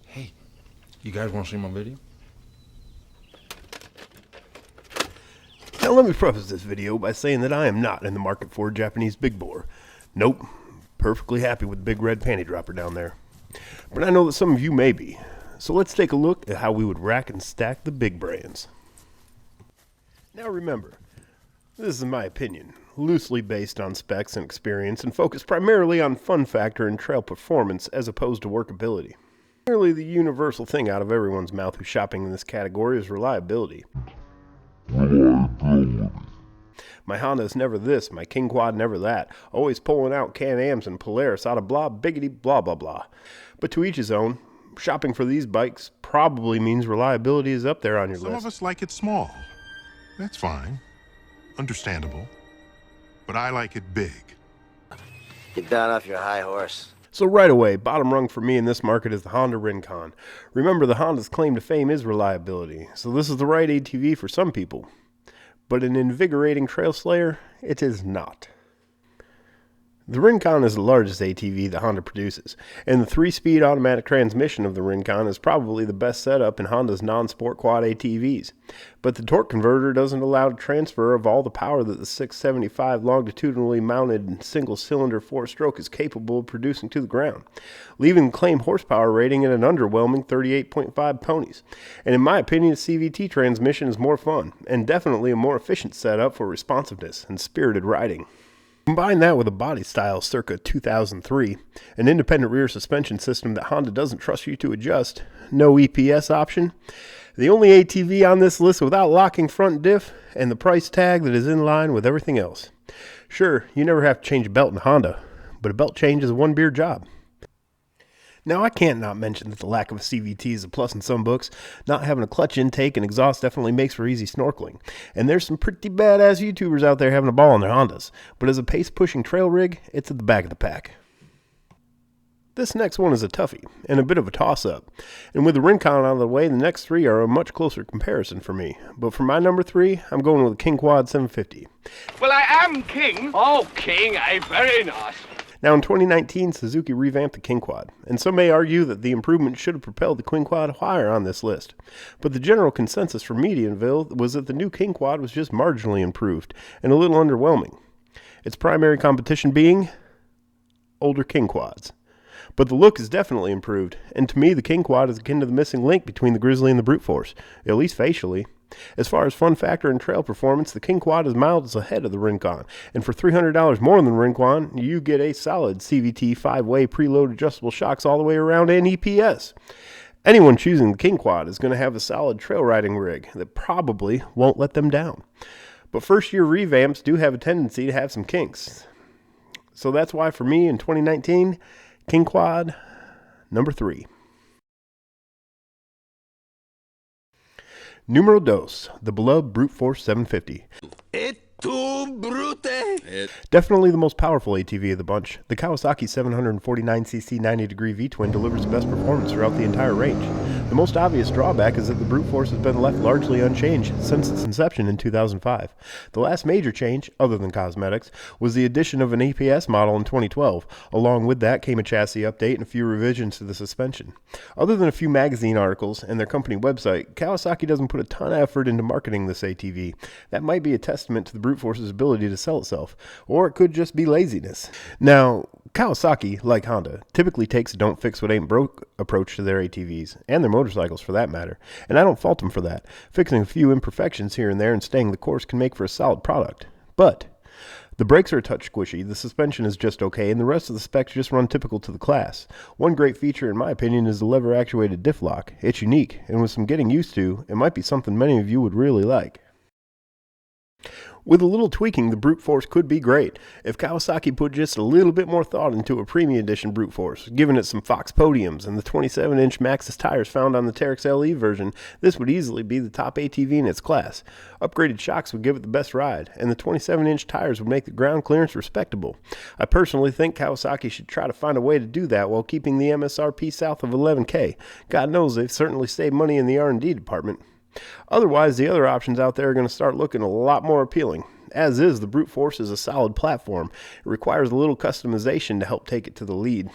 Hey, you guys want to see my video? Now let me preface this video by saying that I am not in the market for a Japanese big bore. Nope, perfectly happy with the big red panty dropper down there. But I know that some of you may be. So let's take a look at how we would rack and stack the big brands. Now remember, this is my opinion, loosely based on specs and experience and focused primarily on fun factor and trail performance as opposed to workability. Nearly the universal thing out of everyone's mouth who's shopping in this category is reliability. My Honda is never this, my KingQuad never that, always pulling out Can-Ams and Polaris out of blah biggity blah blah blah. But to each his own, shopping for these bikes probably means reliability is up there on your list. Some of us like it small. That's fine. Understandable. But I like it big. Get down off your high horse. So right away, bottom rung for me in this market is the Honda Rincon. Remember, the Honda's claim to fame is reliability, so this is the right ATV for some people. But an invigorating trail slayer, it is not. The Rincon is the largest ATV that Honda produces, and the 3-speed automatic transmission of the Rincon is probably the best setup in Honda's non-sport quad ATVs. But the torque converter doesn't allow the transfer of all the power that the 675 longitudinally mounted single-cylinder 4-stroke is capable of producing to the ground, leaving the claimed horsepower rating at an underwhelming 38.5 ponies. And in my opinion, a CVT transmission is more fun, and definitely a more efficient setup for responsiveness and spirited riding. Combine that with a body style circa 2003, an independent rear suspension system that Honda doesn't trust you to adjust, no EPS option, the only ATV on this list without locking front diff, and the price tag that is in line with everything else. Sure, you never have to change a belt in Honda, but a belt change is a one-beer job. Now, I can't not mention that the lack of a CVT is a plus in some books. Not having a clutch intake and exhaust definitely makes for easy snorkeling. And there's some pretty badass YouTubers out there having a ball on their Hondas. But as a pace-pushing trail rig, it's at the back of the pack. This next one is a toughie, and a bit of a toss-up. And with the Rincon out of the way, the next three are a much closer comparison for me. But for my number 3, I'm going with the KingQuad 750. Well, I am king. Oh, king, aye, very nice. Now in 2019, Suzuki revamped the King Quad, and some may argue that the improvement should have propelled the King Quad higher on this list. But the general consensus from Medianville was that the new King Quad was just marginally improved, and a little underwhelming. Its primary competition being older King Quads. But the look is definitely improved, and to me the King Quad is akin to the missing link between the Grizzly and the Brute Force, at least facially. As far as fun factor and trail performance, the King Quad is miles ahead of the Rincon, and for $300 more than the Rincon, you get a solid CVT 5-way preload adjustable shocks all the way around and EPS. Anyone choosing the King Quad is going to have a solid trail riding rig that probably won't let them down. But first-year revamps do have a tendency to have some kinks. So that's why for me in 2019, King Quad number 3. Numero dos, the beloved Brute Force 750. Definitely the most powerful ATV of the bunch, the Kawasaki 749cc 90-degree V-twin delivers the best performance throughout the entire range. The most obvious drawback is that the Brute Force has been left largely unchanged since its inception in 2005. The last major change, other than cosmetics, was the addition of an EPS model in 2012. Along with that came a chassis update and a few revisions to the suspension. Other than a few magazine articles and their company website, Kawasaki doesn't put a ton of effort into marketing this ATV. That might be a testament to the Brute Force's ability to sell itself, or it could just be laziness. Now, Kawasaki, like Honda, typically takes a don't fix what ain't broke approach to their ATVs, and their motorcycles for that matter, and I don't fault them for that. Fixing a few imperfections here and there and staying the course can make for a solid product. But the brakes are a touch squishy, the suspension is just okay, and the rest of the specs just run typical to the class. One great feature in my opinion is the lever actuated diff lock. It's unique, and with some getting used to, it might be something many of you would really like. With a little tweaking, the Brute Force could be great if Kawasaki put just a little bit more thought into a premium edition Brute Force, giving it some Fox podiums and the 27-inch Maxxis tires found on the Teryx LE version. This would easily be the top ATV in its class. Upgraded shocks would give it the best ride, and the 27-inch tires would make the ground clearance respectable. I personally think Kawasaki should try to find a way to do that while keeping the MSRP south of $11K. God knows they've certainly saved money in the R&D department. Otherwise, the other options out there are going to start looking a lot more appealing. As is, the Brute Force is a solid platform. It requires a little customization to help take it to the lead.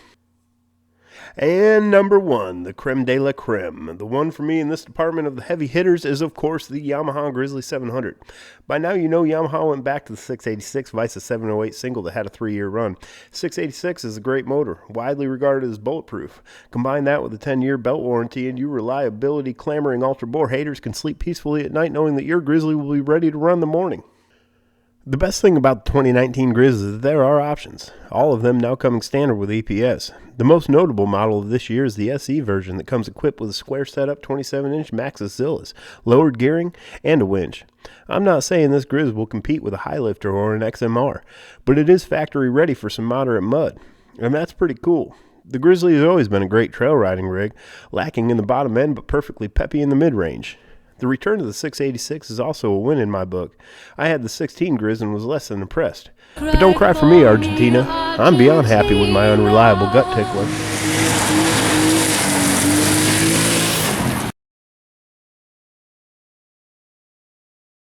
And number 1, the creme de la creme. The one for me in this department of the heavy hitters is, of course, the Yamaha Grizzly 700. By now, you know Yamaha went back to the 686 vice a 708 single that had a 3-year run. 686 is a great motor, widely regarded as bulletproof. Combine that with a 10-year belt warranty, and you reliability clamoring ultra-bore haters can sleep peacefully at night knowing that your Grizzly will be ready to run in the morning. The best thing about the 2019 Grizz is that there are options, all of them now coming standard with EPS. The most notable model of this year is the SE version that comes equipped with a square setup 27-inch Maxxis Zillas, lowered gearing, and a winch. I'm not saying this Grizz will compete with a Highlifter or an XMR, but it is factory ready for some moderate mud, and that's pretty cool. The Grizzly has always been a great trail riding rig, lacking in the bottom end but perfectly peppy in the mid-range. The return to the 686 is also a win in my book. I had the 16 Grizz and was less than impressed. But don't cry for me, Argentina. I'm beyond happy with my unreliable gut tickler.